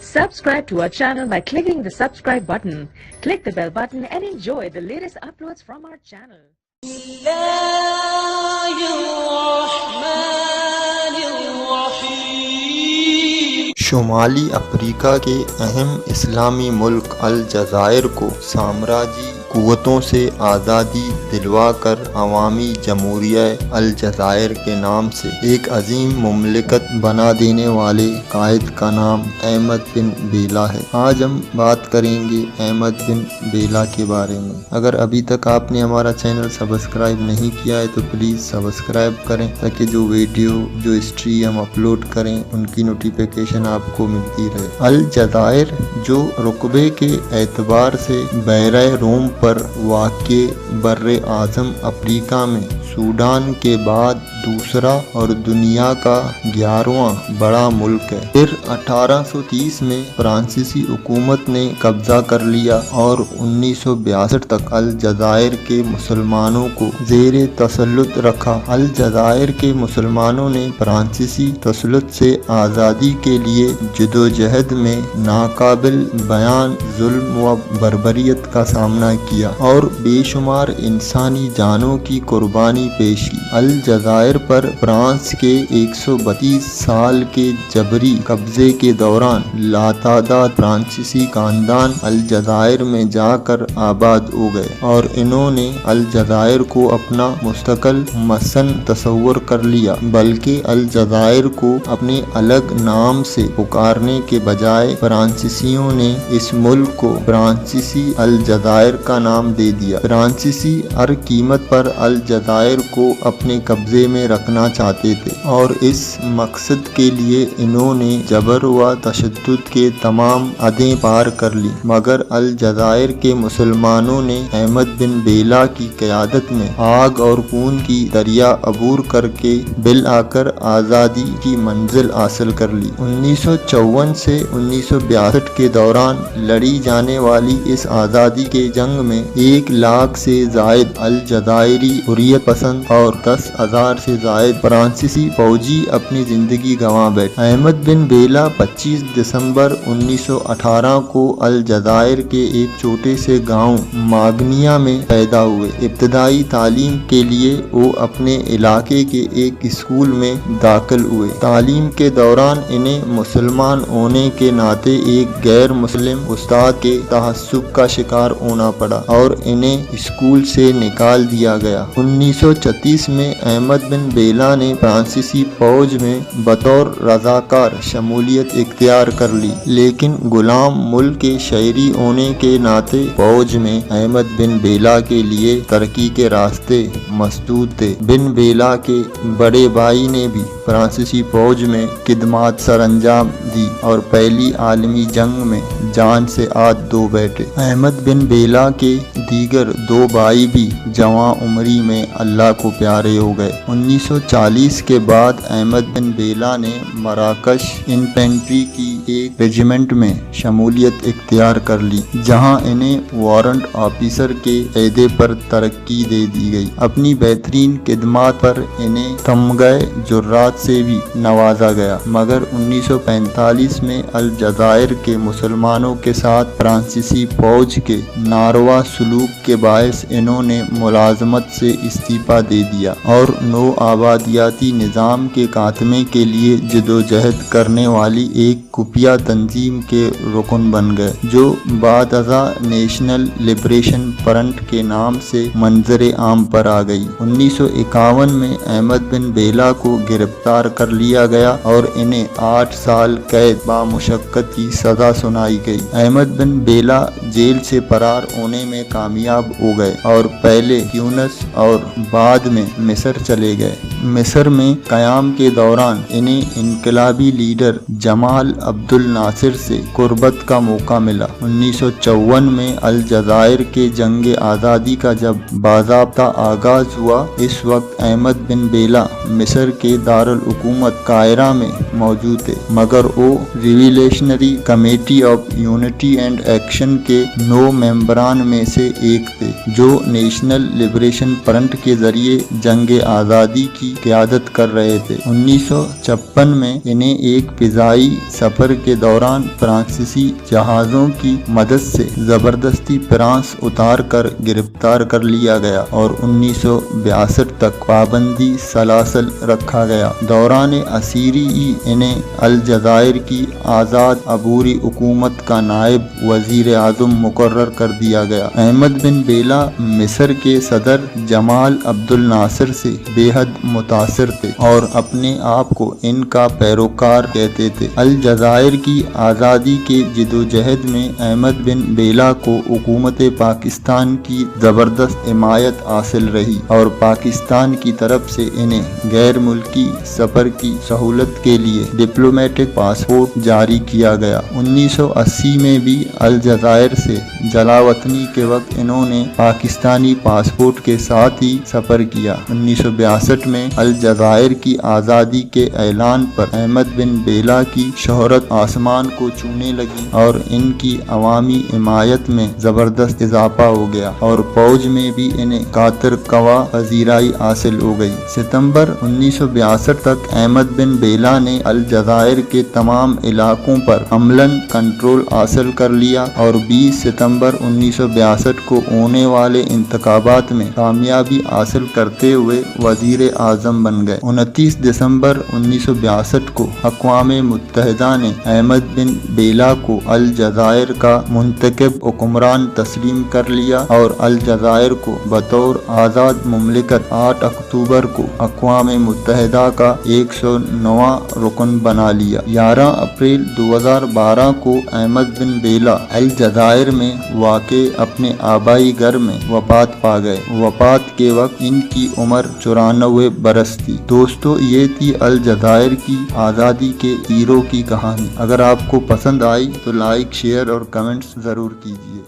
Subscribe to our channel by clicking the subscribe button. Click the bell button and enjoy the latest uploads from our channel. شمالی افریقہ کے اہم اسلامی ملک الجزائر کو سامراجی قوتوں سے آزادی دلوا کر عوامی جمہوریہ الجزائر کے نام سے ایک عظیم مملکت بنا دینے والے قائد کا نام احمد بن بیلا ہے۔ آج ہم بات کریں گے احمد بن بیلا کے بارے میں۔ اگر ابھی تک آپ نے ہمارا چینل سبسکرائب نہیں کیا ہے تو پلیز سبسکرائب کریں تاکہ جو ویڈیو جو ہسٹری ہم اپلوڈ کریں ان کی نوٹیفیکیشن آپ کو ملتی رہے۔ الجزائر جو رقبے کے اعتبار سے بحیرہ روم پر واقع بر اعظم افریقہ میں سوڈان کے بعد دوسرا اور دنیا کا 11واں بڑا ملک ہے۔ پھر 1830 میں فرانسیسی حکومت نے قبضہ کر لیا اور 1962 تک الجزائر کے مسلمانوں کو زیر تسلط رکھا۔ الجزائر کے مسلمانوں نے فرانسیسی تسلط سے آزادی کے لیے جدوجہد میں ناقابل بیان ظلم و بربریت کا سامنا کیا اور بے شمار انسانی جانوں کی قربانی پیش کی۔ الجزائر پر فرانس کے 132 سال کے جبری قبضے کے دوران لاتعداد فرانسیسی خاندان الجزائر میں جا کر آباد ہو گئے اور انہوں نے الجزائر کو اپنا مستقل مسکن تصور کر لیا، بلکہ الجزائر کو اپنے الگ نام سے پکارنے کے بجائے فرانسیسیوں نے اس ملک کو فرانسیسی الجزائر کا نام دے دیا۔ فرانسیسی ہر قیمت پر الجزائر کو اپنے قبضے میں رکھنا چاہتے تھے اور اس مقصد کے لیے انہوں نے جبر و تشدد کے تمام حدیں پار کر لی، مگر الجزائر کے مسلمانوں نے احمد بن بیلا کی قیادت میں آگ اور خون کی دریا عبور کر کے بالآخر آزادی کی منزل حاصل کر لی۔ 1954 سے 1962 کے دوران لڑی جانے والی اس آزادی کے جنگ میں 1 لاکھ سے زائد الجزائری حریت پسند اور 10,000 سے زائد فرانسیسی فوجی اپنی زندگی گنوا بیٹھے۔ احمد بن بیلا 25 دسمبر 1918 کو الجزائر کے ایک چھوٹے سے گاؤں ماگنیا میں پیدا ہوئے۔ ابتدائی تعلیم کے لیے وہ اپنے علاقے کے ایک اسکول میں داخل ہوئے۔ تعلیم کے دوران انہیں مسلمان ہونے کے ناطے ایک غیر مسلم استاد کے تعصب کا شکار ہونا پڑا اور انہیں اسکول سے نکال دیا گیا۔ 1936 میں احمد بن بیلا نے فرانسیسی فوج میں بطور رضاکار شمولیت اختیار کر لی، لیکن غلام ملک کے شہری ہونے کے ناطے فوج میں احمد بن بیلا کے لیے ترقی کے راستے مسدود تھے۔ بن بیلا کے بڑے بھائی نے بھی فرانسیسی فوج میں خدمات سر انجام دی اور پہلی عالمی جنگ میں جان سے ہاتھ دھو بیٹھے۔ احمد بن بیلا کے دیگر 2 بھائی بھی جوان عمری میں اللہ کو پیارے ہو گئے۔ 1940 کے بعد احمد بن بیلا نے مراکش انفینٹری کی ایک ریجیمنٹ میں شمولیت اختیار کر لی، جہاں انہیں وارنٹ آفیسر کے عہدے پر ترقی دے دی گئی۔ اپنی بہترین خدمات پر انہیں تمغہ جرات سے بھی نوازا گیا، مگر 1945 میں الجزائر کے مسلمانوں کے ساتھ فرانسیسی فوج کے ناروا سلوک کے باعث انہوں نے ملازمت سے استعفیٰ دے دیا اور نو آبادیاتی نظام کے خاتمے کے لیے جدوجہد کرنے والی ایک خفیہ تنظیم کے رکن بن گئے، جو بعد ازاں نیشنل لبریشن فرنٹ کے نام سے منظر عام پر آ گئی۔ 1951 میں احمد بن بیلا کو گرفتار کر لیا گیا اور انہیں 8 سال قید بامشقت کی سزا سنائی گئی۔ احمد بن بیلا جیل سے فرار ہونے میں کامیاب ہو گئے اور پہلے تیونس اور بعد میں مصر چلے گئے۔ مصر میں قیام کے دوران انہیں انقلابی لیڈر جمال عبد الناصر سے قربت کا موقع ملا۔ 1954 میں الجزائر کے جنگ آزادی کا جب باضابطہ آغاز ہوا، اس وقت احمد بن بیلا مصر کے دارالحکومت قاہرہ میں موجود تھے، مگر وہ revolutionary committee of unity and action کے 9 ممبران میں سے ایک تھے، جو نیشنل لبریشن فرنٹ کے ذریعے جنگ آزادی کی قیادت کر رہے تھے۔ 1956 میں انہیں ایک فضائی سفر کے دوران فرانسیسی جہازوں کی مدد سے زبردستی فرانس اتار کر گرفتار کر لیا گیا اور 1962 تک پابندی سلاسل رکھا گیا۔ دوران اسیری ہی انہیں الجزائر کی آزاد عبوری حکومت کا نائب وزیر اعظم مقرر کر دیا گیا۔ احمد بن بیلا مصر کے صدر جمال عبد الناصر سے بے حد متاثر تھے اور اپنے آپ کو ان کا پیروکار کہتے تھے۔ الجزائر کی آزادی کے جدوجہد میں احمد بن بیلا کو حکومت پاکستان کی زبردست حمایت حاصل رہی اور پاکستان کی طرف سے انہیں غیر ملکی سفر کی سہولت کے لیے ڈپلومیٹک پاسپورٹ جاری کیا گیا۔ 1980 میں بھی الجزائر سے جلاوطنی کے وقت انہوں نے پاکستانی پاسپورٹ کے ساتھ ہی سفر کیا۔ 1962 میں الجزائر کی آزادی کے اعلان پر احمد بن بیلا کی شہرت آسمان کو چھونے لگی اور ان کی عوامی حمایت میں زبردست اضافہ ہو گیا اور فوج میں بھی انہیں کاتر کوا پذیرائی حاصل ہو گئی۔ ستمبر 1962 تک احمد بن بیلا نے الجزائر کے تمام علاقوں پر عملاً کنٹرول حاصل کر لیا اور 20 ستمبر 1962 کو ہونے والے انتخابات میں کامیابی حاصل کرتے ہوئے وزیر اعظم بن گئے۔ 29 دسمبر 1962 کو اقوام متحدہ نے احمد بن بیلا کو الجزائر کا منتخب حکمران تسلیم کر لیا اور الجزائر کو بطور آزاد مملکت 8 اکتوبر کو اقوام متحدہ کا 109واں رکن بنا لیا۔ 11 اپریل 2012 کو احمد بن بیلا الجزائر میں واقع اپنے آبائی گھر میں وفات پا گئے۔ وفات کے وقت ان کی عمر 94 برس تھی۔ دوستو، یہ تھی الجزائر کی آزادی کے ہیرو کی کہانی۔ اگر آپ کو پسند آئی تو لائک، شیئر اور کمنٹس ضرور کیجیے۔